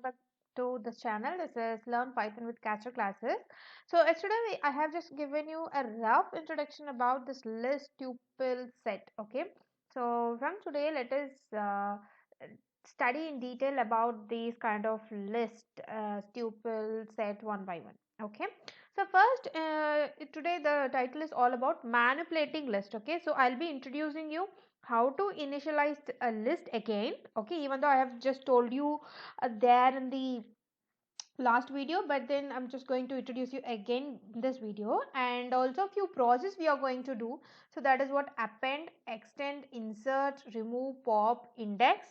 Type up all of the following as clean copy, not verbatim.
back to this channel. This is Learn Python with Catcher classes. So yesterday I have just given you a rough introduction about this list tuple set. Okay. So from today let us study in detail about these kind of list tuple set one by one. Okay. So first today the title is all about manipulating list. Okay. So I'll be introducing you how to initialize a list again. Okay, even though I have just told you there in the last video, but then I'm just going to introduce you again in this video, and also a few process we are going to do. So that is what: append, extend, insert, remove, pop, index,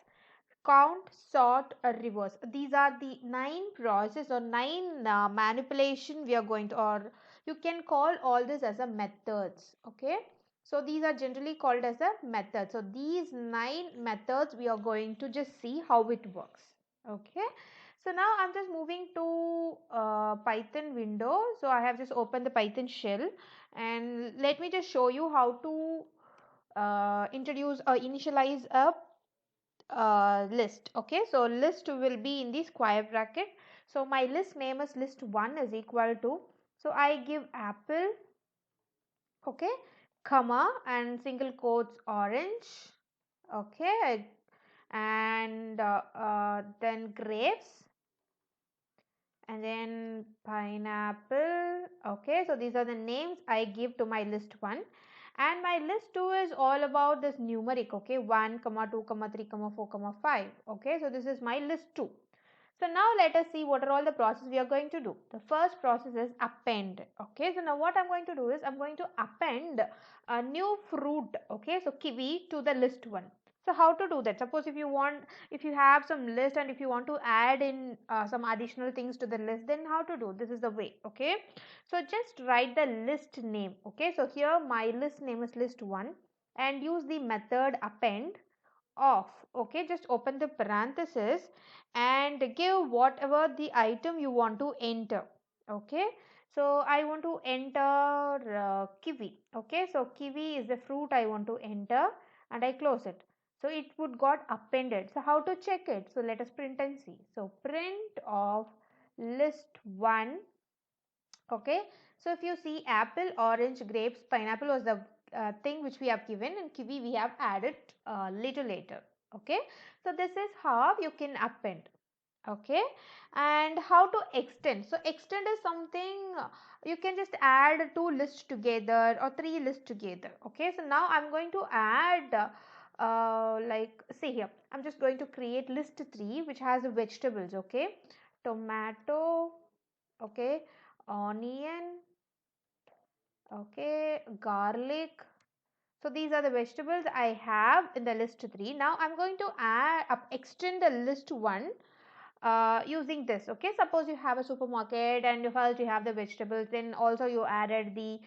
count, sort, or reverse. These are the 9 process or 9 manipulation we are going to, or you can call all this as a methods. Okay, so these are generally called as a method. So these 9 methods we are going to just see how it works. Okay, so now I'm just moving to Python window. So I have just opened the Python shell, and let me just show you how to introduce or initialize a list. Okay, so list will be in the square bracket. So my list name is list1 is equal to, so I give apple, okay, comma, and single quotes orange, okay, and then grapes, and then pineapple. Okay, so these are the names I give to my list1, and my list2 is all about this numeric. Okay, 1 comma 2 comma 3 comma 4 comma 5. Okay, so this is my list2. So now let us see what are all the process we are going to do. The first process is append. Okay, so now what I'm going to do is I'm going to append a new fruit. Okay, so kiwi to the list1. So how to do that? Suppose if you want, if you have some list and if you want to add in some additional things to the list, then how to do? This is the way. Okay, so just write the list name. Okay, so here my list name is list1, and use the method append of. Okay, just open the parenthesis and give whatever the item you want to enter. Okay, so I want to enter kiwi. Okay, so kiwi is the fruit I want to enter, and I close it. So it would got appended. So how to check it? So let us print and see. So print of list1. Okay, so if you see apple, orange, grapes, pineapple was the thing which we have given, and kiwi we have added little later. Okay, so this is how you can append. Okay, and how to extend? So extend is something you can just add 2 lists together or 3 lists together. Okay, so now I'm going to add like, say here I'm just going to create list 3 which has vegetables. Okay, tomato, okay, onion, okay, garlic. So these are the vegetables I have in the list 3. Now I'm going to extend the list 1 using this. Okay, suppose you have a supermarket and first you have the vegetables, then also you added the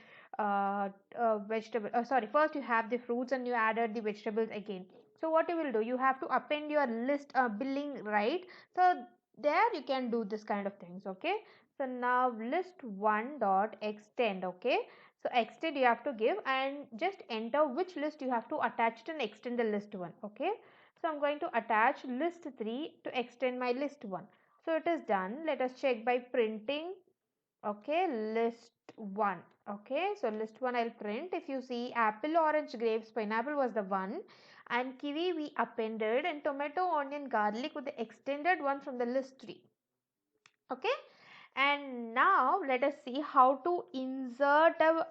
vegetable, sorry, first you have the fruits and you added the vegetables again. So what you will do, you have to append your list billing, right? So there you can do this kind of things. Okay, so now list1 dot extend. Okay, so extend you have to give and just enter which list you have to attach to and extend the list1. Okay, so I'm going to attach list 3 to extend my list 1. So it is done. Let us check by printing. Okay, list 1. Okay, so list 1 I'll print. If you see apple, orange, grapes, pineapple was the 1, and kiwi we appended, and tomato, onion, garlic with the extended one from the list 3. Okay, and now let us see how to insert a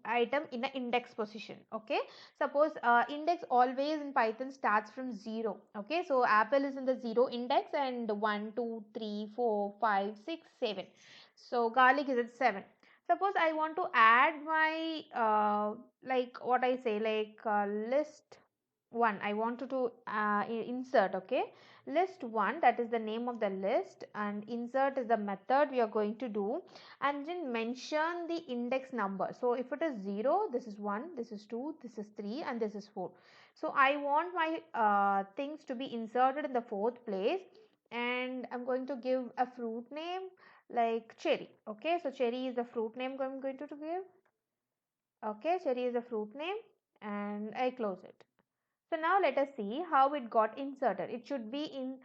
item in the index position. Okay, suppose index always in Python starts from 0. Okay, so apple is in the 0 index, and 1 2 3 4 5 6 7. So garlic is at 7. Suppose I want to add my like what I say, like list 1 I wanted to insert. Okay, list 1, that is the name of the list, and insert is the method we are going to do, and then mention the index number. So if it is 0, this is 1, this is 2, this is 3, and this is 4. So I want my things to be inserted in the 4th place, and I'm going to give a fruit name like cherry. Okay, so cherry is the fruit name I'm going to give. Okay, cherry is the fruit name, and I close it. So now let us see how it got inserted. It should be in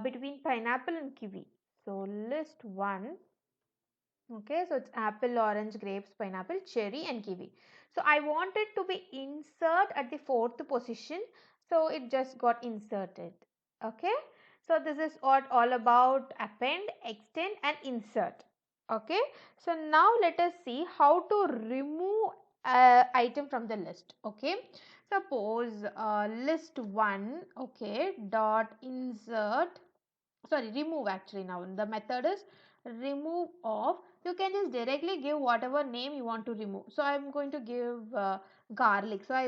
between pineapple and kiwi. So list 1. Okay, so it's apple, orange, grapes, pineapple, cherry, and kiwi. So I want it to be insert at the fourth position. So it just got inserted. Okay, so this is what all about append, extend, and insert. Okay, so now let us see how to remove item from the list. Okay, suppose list 1, okay, dot insert, sorry, remove, actually now the method is remove of. You can just directly give whatever name you want to remove. So I'm going to give garlic. So I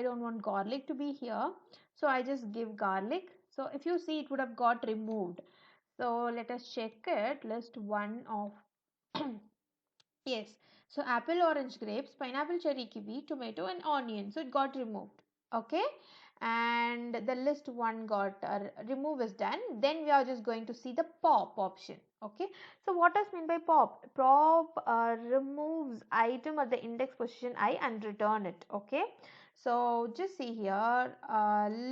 don't want garlic to be here, so I just give garlic. So if you see, it would have got removed. So let us check it. List 1 of yes. So apple, orange, grapes, pineapple, cherry, kiwi, tomato, and onion. So it got removed. Okay. And the list 1 got remove is done. Then we are just going to see the pop option. Okay. So what does mean by pop? Pop removes item at the index position I and return it. Okay. So just see here,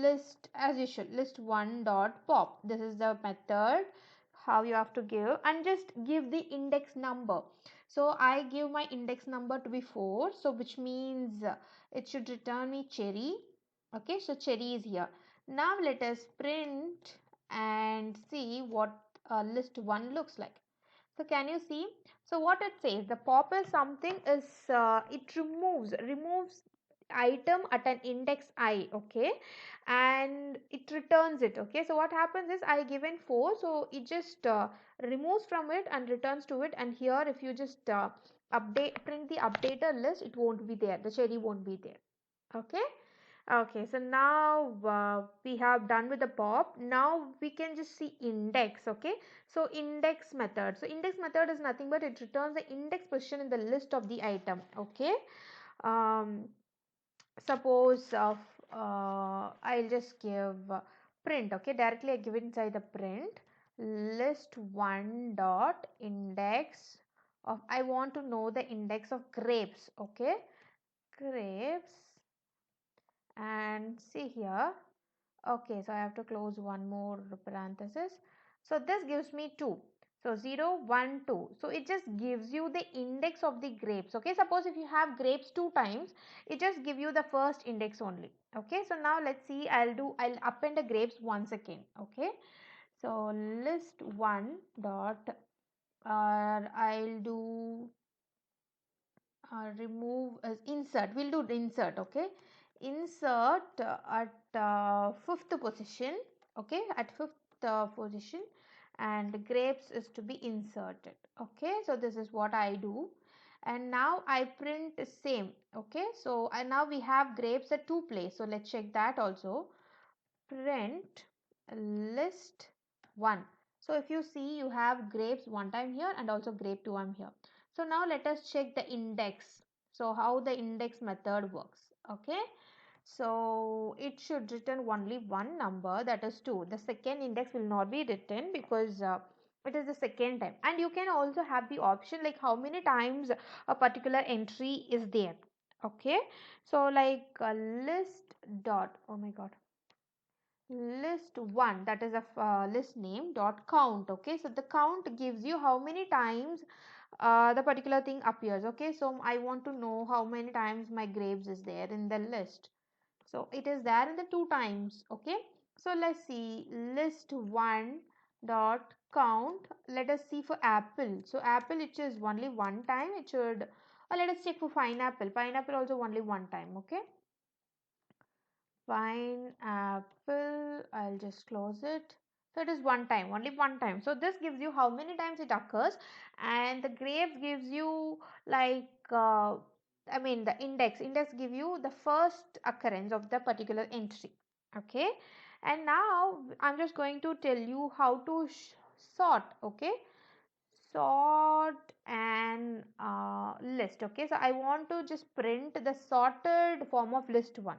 list as usual, list 1 dot pop. This is the method how you have to give, and just give the index number. So I give my index number to be 4, so which means it should return me cherry. Okay, so cherry is here. Now let us print and see what list 1 looks like. So can you see? So what it says, the pop is something is it removes item at an index I. Okay, and it returns it. Okay, so what happens is I given 4, so it just removes from it and returns to it. And here if you just update print the updated list, it won't be there, the cherry won't be there. Okay. Okay, so now we have done with the pop. Now we can just see index. Okay, so index method. So index method is nothing but it returns the index position in the list of the item. Okay, um, suppose I'll just give print. Okay, directly I give it inside the print list 1 dot index of, I want to know the index of grapes. Okay, grapes, and see here. Okay, so I have to close one more parenthesis. So this gives me 2. So 0, 1, 2. So it just gives you the index of the grapes. Okay, suppose if you have grapes 2 times, it just give you the first index only. Okay, so now let's see, I'll append the grapes once again. Okay, so list 1 dot I'll do remove as insert. We'll do insert. Okay, insert at fifth position. Okay, at fifth position, and grapes is to be inserted. Okay, so this is what I do, and now I print same. Okay, so and now we have grapes at 2 place, so let's check that also. Print list 1. So if you see, you have grapes 1 time here and also grape 2 I'm here. So now let us check the index. So how the index method works. Okay, so it should return only one number, that is 2. The second index will not be written because it is the second time. And you can also have the option like how many times a particular entry is there. Okay, so like list dot, oh my god, list 1, that is a list name dot count. Okay, so the count gives you how many times the particular thing appears. Okay, so I want to know how many times my grapes is there in the list. So it is there in the 2 times. Okay, so let's see, list 1 dot count. Let us see for apple. So apple, it is only 1 time, it should, or let us check for pineapple also only 1 time. Okay, pineapple, I'll just close it. So it is 1 time, only 1 time. So this gives you how many times it occurs, and the grapes gives you like I mean the index give you the first occurrence of the particular entry. Okay, and now I'm just going to tell you how to sort. Okay, sort and list. Okay, so I want to just print the sorted form of list 1.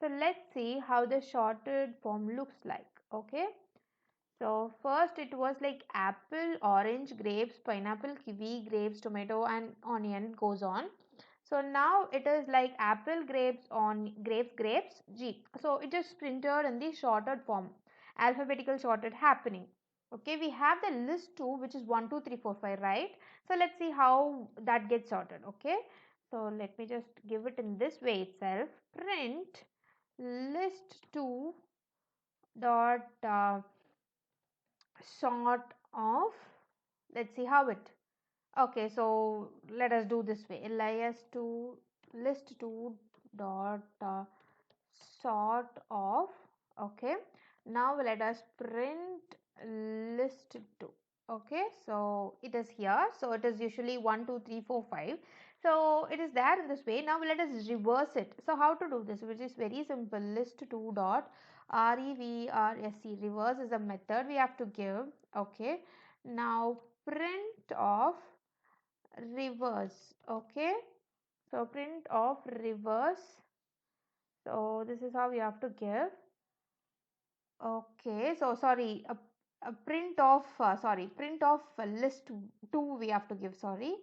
So let's see how the sorted form looks like. Okay, so first it was like apple, orange, grapes, pineapple, kiwi, grapes, tomato, and onion goes on. So now it is like apple, grapes, on grapes, G. So it is printed in the sorted form. alphabetical sorted happening. Okay, we have the list 2 which is 1 2 3 4 5, right? So let's see how that gets sorted. Okay, so let me just give it in this way itself. Print list 2 dot sort of. Let's see how it. Okay, so let us do this way. List2 list2 dot sort of. Okay, now let us print list2. Okay, so it is here, so it is usually 1 2 3 4 5, so it is there in this way. Now let us reverse it. So how to do this, which is very simple. List2 dot reverse, reverse is a method we have to give. Okay, now print of reverse. Okay, so print of reverse, so this is how we have to give. Okay, so sorry, a print of print of list 2 we have to give, sorry.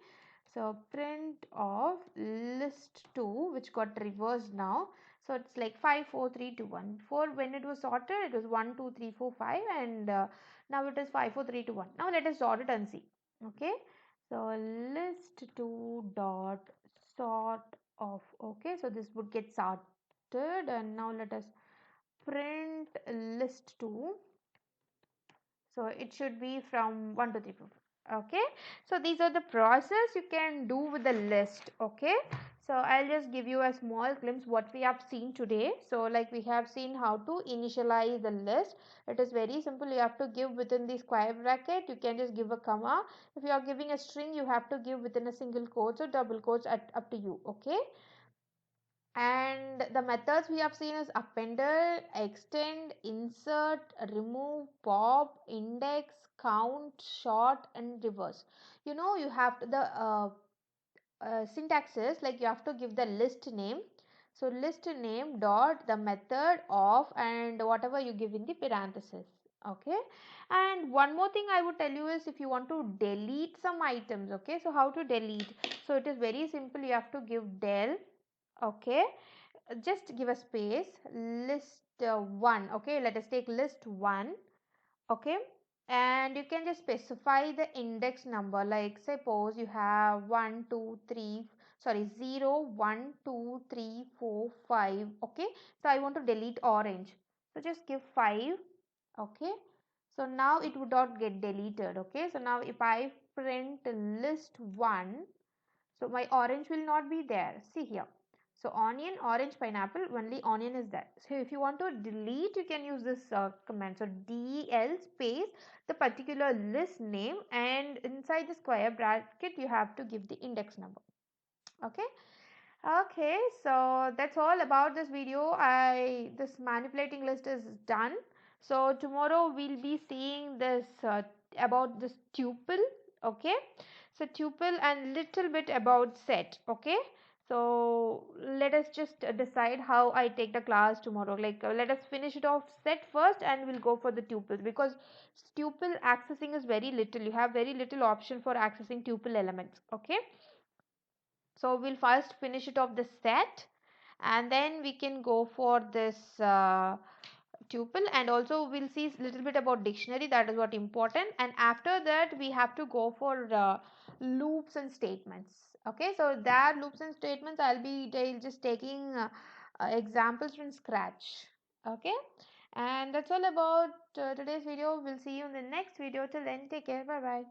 So print of list 2 which got reversed now. So it's like 5 4 3 2 1. Before, when it was sorted, it was 1 2 3 4 5, and now it is 5 4 3 2 1. Now let us sort it and see. Okay, so list 2 dot sort of. Okay, so this would get sorted, and now let us print list 2. So it should be from 1 to 3 4. Okay, so these are the process you can do with the list. Okay, so I'll just give you a small glimpse what we have seen today. So like we have seen how to initialize the list. It is very simple. You have to give within the square bracket. You can just give a comma. If you are giving a string, you have to give within a single quotes or double quotes, up to you. Okay, and the methods we have seen is appender, extend, insert, remove, pop, index, count, sort, and reverse. You know, you have to, the syntax is like you have to give the list name. So list name dot the method of and whatever you give in the parenthesis. Okay, and one more thing I would tell you is if you want to delete some items. Okay, so how to delete? So it is very simple. You have to give del. Okay, just give a space, list 1. Okay, let us take list 1. Okay, and you can just specify the index number, like suppose you have 1 2 3, sorry, 0 1 2 3 4 5. Okay, so I want to delete orange, so just give 5. Okay, so now it would not get deleted. Okay, so now if I print list 1, so my orange will not be there. See here. So onion, orange, pineapple, only onion is there. So if you want to delete, you can use this command. So del space the particular list name, and inside the square bracket you have to give the index number. Okay. Okay, so that's all about this video. This manipulating list is done. So tomorrow we'll be seeing this about this tuple. Okay, so tuple and little bit about set. Okay, so let us just decide how I take the class tomorrow. Like let us finish it off set first, and we'll go for the tuple, because tuple accessing is very little. You have very little option for accessing tuple elements. Okay, so we'll first finish it off the set, and then we can go for this tuple, and also we'll see a little bit about dictionary. That is what important, and after that we have to go for loops and statements. Okay, so there loops and statements I'll just taking examples from scratch. Okay, and that's all about today's video. We'll see you in the next video. Till then, take care. Bye bye.